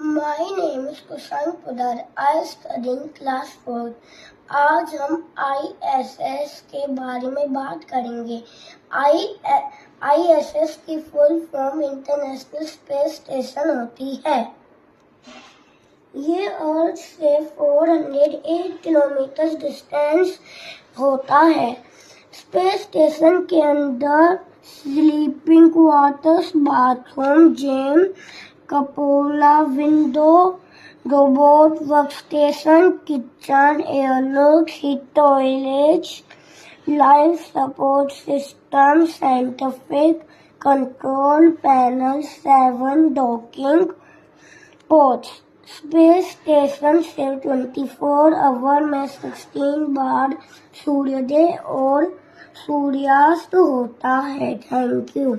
My name is Kusang Pudar. I study in class 4. आज हम ISS के बारे में बात करेंगे। ISS की full form international space station होती है। ये अर्थ से 408 किलोमीटर डिस्टेंस होता है। स्पेस स्टेशन के अंदर sleeping quarters, bathroom, gym, cupola, window, robot workstation, kitchen, airlock, toilets, life support system, scientific control panel, 7 docking ports. Space station से 24 आवर में 16 बार सूर्योदय और सूर्यास्त होता है। Thank you.